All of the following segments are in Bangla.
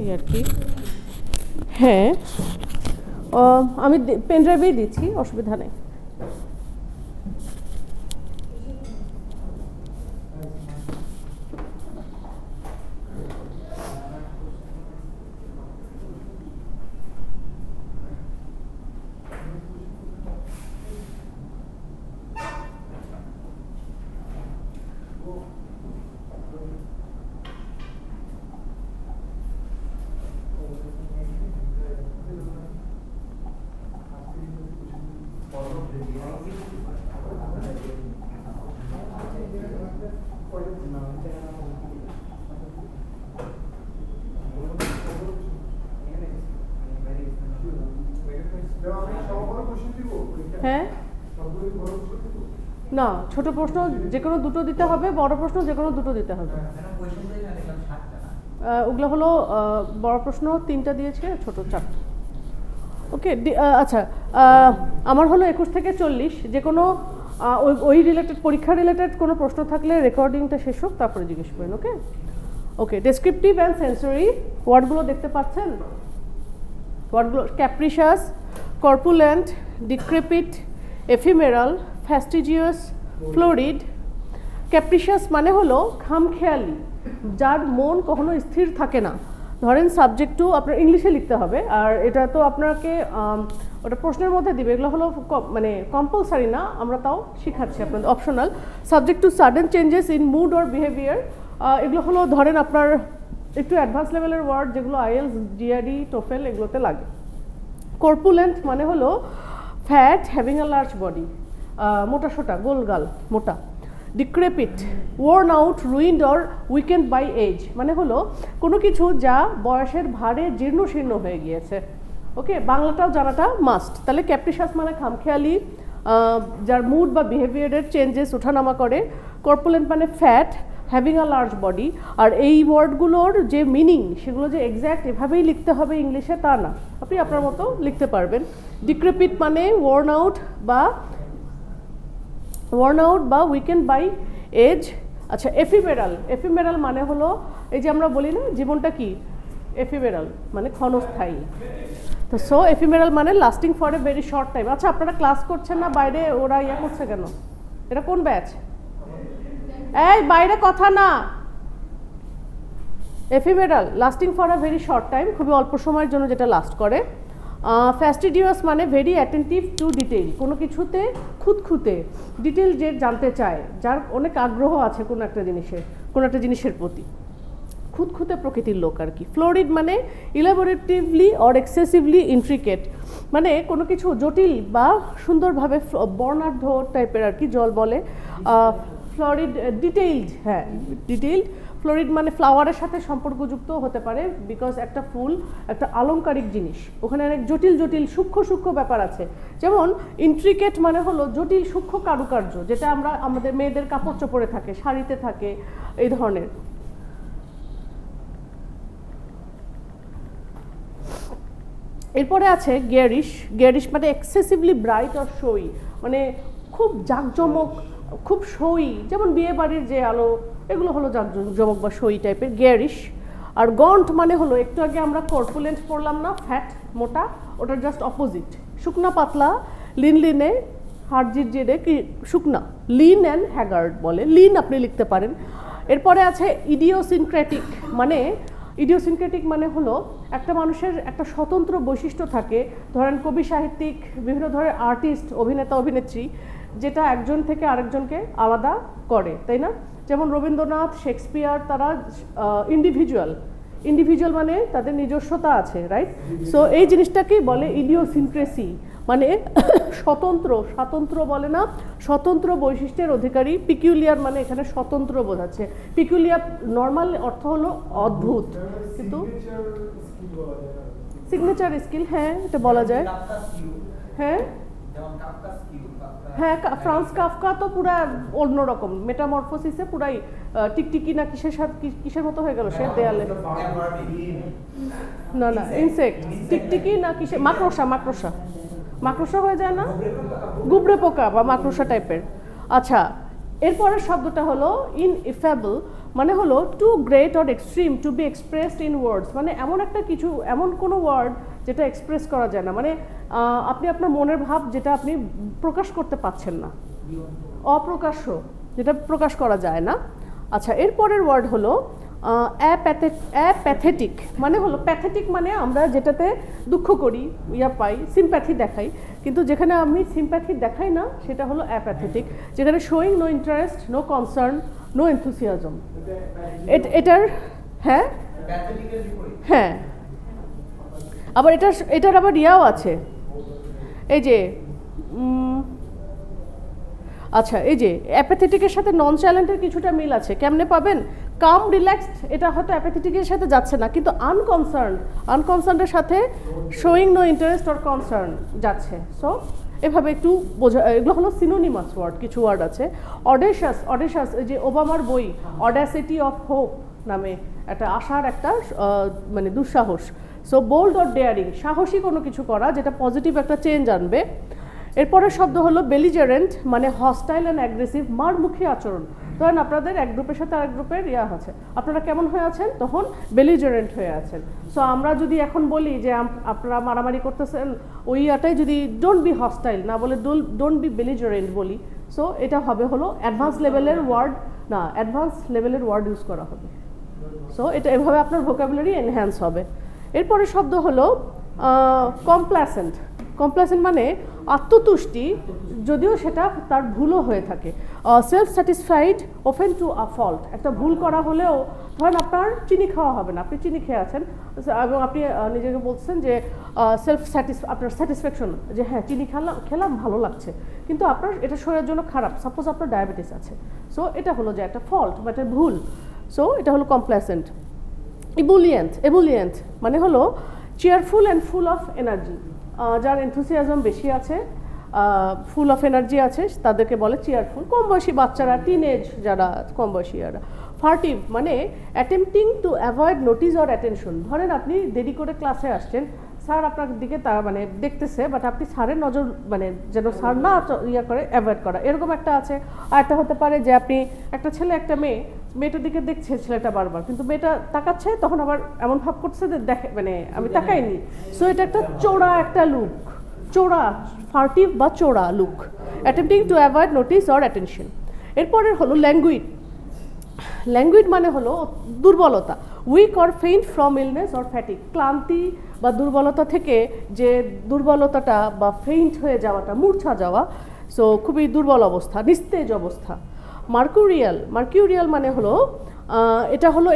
এই আর কি। হ্যাঁ, আমি পেন ড্রাইভেই দিচ্ছি, অসুবিধা নেই। হ্যাঁ, না, ছোট প্রশ্ন যে কোনো দুটো দিতে হবে, বড় প্রশ্ন যে কোনো দুটো দিতে হবে। ওগুলো হলো বড় প্রশ্ন 3টা দিয়েছে, ছোট 4টা। ওকে, আচ্ছা, আমার হলো 21 থেকে 40, যে কোনো ওই রিলেটেড, পরীক্ষা রিলেটেড কোনো প্রশ্ন থাকলে রেকর্ডিংটা শেষ হোক, তারপরে জিজ্ঞেস করেন। ওকে ওকে, ডেসক্রিপটিভ অ্যান্ড সেন্সরি ওয়ার্ডগুলো দেখতে পাচ্ছেন? ওয়ার্ডগুলো ক্যাপ্রিশাস, কর্পুলেন্ট, ডিক্রেপিট, এফিমেরাল, ফ্যাস্টিজিয়াস, ফ্লোরিড। ক্যাপ্রিশাস মানে হলো খামখেয়ালি, যার মন কখনো স্থির থাকে না। ধরেন সাবজেক্ট টু আপনার ইংলিশে লিখতে হবে, আর এটা তো আপনাকে ওটা প্রশ্নের মধ্যে দিবে। এগুলো হলো মানে কম্পালসারি না, আমরা তাও শিখাচ্ছি আপনাদের, optional. Subject to sudden changes in mood or behaviour, এগুলো হলো ধরেন আপনার একটু অ্যাডভান্স লেভেলের ওয়ার্ড, যেগুলো আইএলস, জিআরই, টোফেল এগুলোতে লাগে। কর্পুলেন্ট মানে হলো fat, having a large body, মোটা সোটা, গোলগাল, মোটা। Decrepit, worn out, ruined or weakened by age, মানে হলো কোনো কিছু যা বয়সের ভারে জীর্ণ শীর্ণ হয়ে গিয়েছে। ওকে, বাংলাটাও জানাটা মাস্ট। তাহলে ক্যাপ্রিশাস মানে খামখেয়ালি, যার মুড বা বিহেভিয়ারের চেঞ্জেস ওঠানামা করে। কর্পুলেন্ট মানে fat, having a large body. আর এই ওয়ার্ডগুলোর যে মিনিং, সেগুলো যে এক্স্যাক্ট এভাবেই লিখতে হবে ইংলিশে তা না, আপনি আপনার মতো লিখতে পারবেন। ডিক্রেপিট মানে ওয়ার্ন আউট বা উইকেন্ড বাই এজ। আচ্ছা, এফিমেরাল মানে হলো এই যে আমরা বলি না জীবনটা কি এফিমেরাল, মানে ক্ষণস্থায়ী। তো সো এফিমেরাল মানে lasting for a very short time. আচ্ছা, আপনারা ক্লাস করছেন না, বাইরে ওরা ইয়া করছে কেন? এটা কোন ব্যাচ? এই বাইরে কথা না। Ephemeral, lasting for a very short time, খুবই অল্প সময়ের জন্য যেটা লাস্ট করে। ফ্যাস্টিডিয়াস মানে ভেরি অ্যাটেন্টিভ টু ডিটেইল, কোনো কিছুতে খুঁতখুঁতে, ডিটেল যে জানতে চায়, যার অনেক আগ্রহ আছে কোনো একটা জিনিসের প্রতি, খুঁতখুঁতে প্রকৃতির লোক আর কি। ফ্লোরিড মানে ইলাবোরেটিভলি অর এক্সেসিভলি ইন্ট্রিকেট, মানে কোনো কিছু জটিল বা সুন্দরভাবে বর্ণাঢ্য টাইপের আর কি, জল বলে। ফ্লোরিড ডিটেইলড, হ্যাঁ ডিটেইলড। ফ্লোরিড মানে ফ্লাওয়ারের সাথে সম্পর্কযুক্ত হতে পারে, বিকজ একটা ফুল একটা আলংকারিক জিনিস, ওখানে অনেক জটিল সূক্ষ্ম ব্যাপার আছে। যেমন ইন্ট্রিকেট মানে হলো জটিল সূক্ষ্ম কারুকার্য, যেটা আমরা আমাদের মেয়েদের কাপড় চোপড়ে থাকে, শাড়িতে থাকে, এই ধরনের। এরপরে আছে গেয়ারিশ মানে এক্সেসিভলি ব্রাইট অর শোই, মানে খুব জাঁকজমক, খুব শোই, যেমন বিয়ে বাড়ির যে আলো, এগুলো হলো জাঁকজমক বা শোই টাইপের, গেয়ারিশ। আর গন্ট মানে হলো, একটু আগে আমরা কর্পুলেন্ট পড়লাম না, ফ্যাট, মোটা, ওটার জাস্ট অপোজিট। শুকনা পাতলা, লিনে, হাড়জিরজিরে কি শুকনা, লিন অ্যান্ড হ্যাগার্ড বলে, লিন আপনি লিখতে পারেন। এরপরে আছে ইডিওসিনক্রেটিক মানে হলো একটা মানুষের একটা স্বতন্ত্র বৈশিষ্ট্য থাকে, ধরেন কবি সাহিত্যিক, বিভিন্ন ধরনের আর্টিস্ট, অভিনেতা অভিনেত্রী, যেটা একজন থেকে আরেকজনকে আলাদা করে, তাই না? যেমন রবীন্দ্রনাথ, শেক্সপিয়ার, তারা ইন্ডিভিজুয়াল মানে তাদের নিজস্বতা আছে, রাইট? সো এই জিনিসটাকেই বলে ইডিওসিনক্রেসি, মানে স্বতন্ত্র বলে না, স্বতন্ত্র বৈশিষ্ট্যের অধিকারী। পিকুলিয়ার মানে এখানে স্বতন্ত্র বোঝাচ্ছে। পিকুলিয়ার নর্মাল অর্থ হলো অদ্ভুত, কিন্তু সিগনেচার স্কিল, হ্যাঁ এটা বলা যায়। হ্যাঁ হ্যাঁ, ফ্রান্স কাফকা তো পুরা অন্যরকম, মেটামরফোসিসে পুরাই টিকটিকি না কিসের মতো হয়ে গেল সে দেয়ালে, না ইনসেক্ট, টিকটিকি না কিসের, মাকড়সা হয়ে যায় না, গুবরে পোকা বা মাকড়সা টাইপের। আচ্ছা, এরপরের শব্দটা হলো ইনএফেবল, মানে হলো too great or extreme to be expressed in words, মানে এমন একটা কিছু, এমন কোনো ওয়ার্ড যেটা এক্সপ্রেস করা যায় না, মানে আপনি আপনার মনের ভাব যেটা আপনি প্রকাশ করতে পারছেন না, অপ্রকাশ্য, যেটা প্রকাশ করা যায় না। আচ্ছা, এরপরের ওয়ার্ড হলো অ্যাপ্যাথেটিক, মানে হলো প্যাথেটিক মানে আমরা যেটাতে দুঃখ করি, পাই, সিম্প্যাথি দেখাই, কিন্তু যেখানে আমি সিম্প্যাথি দেখাই না সেটা হলো অ্যাপ্যাথেটিক, যেখানে showing no interest, no concern, no enthusiasm. এটার হ্যাঁ হ্যাঁ, আবার এটার আবার ইয়াও আছে, এই যে আচ্ছা, এই যে অ্যাপ্যাথেটিকের সাথে নন চ্যালেন্টের কিছুটা মিল আছে। কেমনে পাবেন? কাম রিল্যাক্সড, এটা হয়তো অ্যাপ্যাথেটিকের সাথে যাচ্ছে না, কিন্তু আনকনসার্নের সাথে showing no interest or concern যাচ্ছে। সো এভাবে একটু বোঝা, এগুলো হলো সিনোনিমাস ওয়ার্ড, কিছু ওয়ার্ড আছে। অডেশাস, এই যে ওবামার বই অডাসিটি অফ হোপ নামে একটা আশার একটা মানে দুঃসাহস। সো বোল্ড অর ডেয়ারিং, সাহসী কোনো কিছু করা যেটা পজিটিভ একটা চেঞ্জ আনবে। এরপরের শব্দ হলো বেলিজারেন্ট, মানে হস্টাইল অ্যান্ড অ্যাগ্রেসিভ, মারমুখী আচরণ। ধরেন আপনাদের এক গ্রুপের সাথে আরেক গ্রুপের আছে, আপনারা কেমন হয়ে আছেন? তখন বেলিজারেন্ট হয়ে আছেন। সো আমরা যদি এখন বলি যে আপনারা মারামারি করতেছেন, ওই ইয়াটাই যদি ডোন্ট বি হস্টাইল না বলে ডোন্ট বি বেলিজারেন্ট বলি, সো এটা হবে হলো অ্যাডভান্স লেভেলের ওয়ার্ড, না অ্যাডভান্স লেভেলের ওয়ার্ড ইউজ করা হবে। সো এটা এভাবে আপনার ভোকাবুলারি এনহ্যান্স হবে। এরপরের শব্দ হলো কমপ্লাসেন্ট। কমপ্লাসেন্ট মানে আত্মতুষ্টি, যদিও সেটা তার ভুলও হয়ে থাকে। Self satisfied open to a fault, একটা ভুল করা হলেও ধরেন আপনার চিনি খাওয়া হবে না, আপনি চিনি খেয়ে আছেন এবং আপনি নিজেকে বলছেন যে আপনার স্যাটিসফ্যাকশন, যে হ্যাঁ চিনি খেলাম ভালো লাগছে, কিন্তু আপনার এটা শরীরের জন্য খারাপ, সাপোজ আপনার ডায়াবেটিস আছে। সো এটা হলো যে একটা ফল্ট বা একটা ভুল। সো এটা হলো কমপ্লাসেন্ট। এবুলিয়েন্ট মানে হলো cheerful and full of energy, যার এনথুসিয়াজম বেশি আছে, ফুল অফ এনার্জি আছে, তাদেরকে বলে চেয়ারফুল। কম বয়সী বাচ্চারা, টিনেজ যারা কম বয়সীরা। ফার্টিভ মানে attempting to avoid notice or attention. ধরেন আপনি দেরি করে ক্লাসে আসছেন, স্যার আপনার দিকে মানে দেখতেছে, বাট আপনি স্যারের নজর মানে যেন স্যার না করে অ্যাভয়েড করা, এরকম একটা আছে। আর একটা হতে পারে যে আপনি একটা ছেলে একটা মেয়েটার দিকে দেখছে ছেলেটা বারবার, কিন্তু মেয়েটা তাকাচ্ছে, তখন আবার এমন ভাব করছে যে দেখে মানে আমি তাকাইনি। সো এটা একটা চোরা একটা লুক, চোরা, ফার্টিভ বা চোরা look, attempting to avoid notice or attention. এরপরের হলো ল্যাঙ্গুইড মানে হলো দুর্বলতা, weak or faint from illness or fatigue, ক্লান্তি বা দুর্বলতা থেকে যে দুর্বলতাটা বা ফেইন্ট হয়ে যাওয়াটা, মূর্ছা যাওয়া, সো খুবই দুর্বল অবস্থা, নিস্তেজ অবস্থা। মার্কিউরিয়াল মানে হলো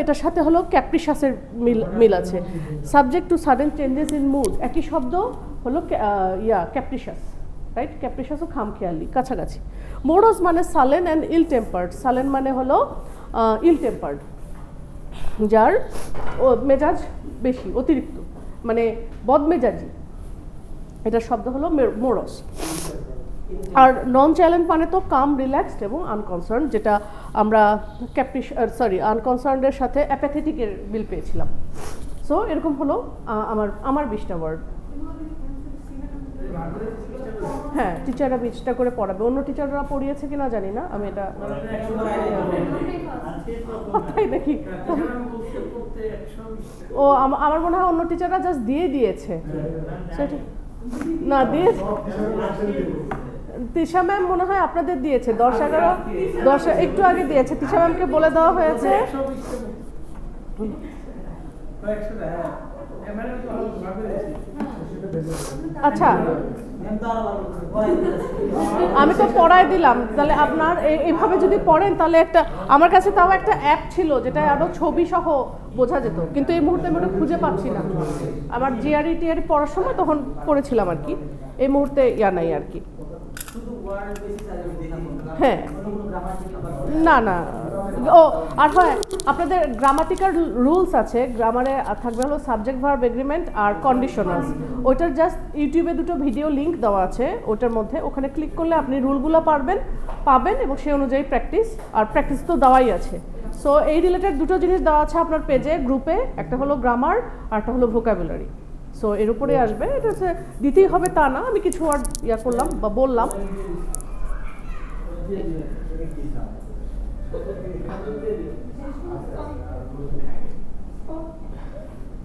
এটার সাথে হলো ক্যাপ্রিশাসের মিল আছে, subject to sudden changes in mood, একই শব্দ হলো ক্যাপ্রিশাস, রাইট? ক্যাপ্রিশাসও খামখেয়ালি, কাছাকাছি। মোরস মানে সালেন অ্যান্ড ইল টেম্পার্ড, সালেন মানে হলো ইল টেম্পার্ড, যার মেজাজ বেশি, অতিরিক্ত, মানে বদমেজাজি, এটার শব্দ হলো মোরস। আর নন চ্যালেঞ্জ মানে তো কাম, রিল্যাক্সড এবং আনকনসার্ন, যেটা আমরা আনকনসার্নের সাথে অ্যাপ্যাথেটিকের বিল পেয়েছিলাম। সো এরকম হলো আমার 20টা ওয়ার্ড। হ্যাঁ, টিচাররা 20টা করে পড়াবে, অন্য টিচাররা পড়িয়েছে কিনা জানি না, আমি এটা তাই নাকি? ও আমার মনে হয় অন্য টিচাররা জাস্ট দিয়েছে সেটা না, দিয়েছে তিশা ম্যাম মনে হয় আপনাদের দিয়েছে 10-11 একটু আগে দিয়েছে, তিশা ম্যামকে বলে দেওয়া হয়েছে। আচ্ছা, আমি তো পড়ায় দিলাম, তাহলে আপনার এইভাবে যদি পড়েন তাহলে আমার কাছে তাও একটা অ্যাপ ছিল যেটা আরো ছবি সহ বোঝা যেত, কিন্তু এই মুহূর্তে আমি ওটা খুঁজে পাচ্ছি না। আমার জিআরই পড়ার সময় তখন পড়েছিলাম আর কি, এই মুহূর্তে নাই আর কি। হ্যাঁ, না ও আর হয় আপনাদের গ্রামাটিক্যাল রুলস আছে, গ্রামারে থাকবে হলো সাবজেক্ট ভার্ব এগ্রিমেন্ট আর কন্ডিশনালস। ওইটার জাস্ট ইউটিউবে 2টো ভিডিও লিঙ্ক দেওয়া আছে ওটার মধ্যে, ওখানে ক্লিক করলে আপনি রুলগুলো পাবেন এবং সেই অনুযায়ী প্র্যাকটিস তো দেওয়াই আছে। সো এই রিলেটেড 2টো জিনিস দেওয়া আছে আপনার পেজে, গ্রুপে, একটা হলো গ্রামার আর একটা হলো ভোকাবুলারি। সো এর উপরে আসবে, এটা হচ্ছে দিতেই হবে তা না, আমি কিছু ওয়ার্ড করলাম বা বললাম। Okay.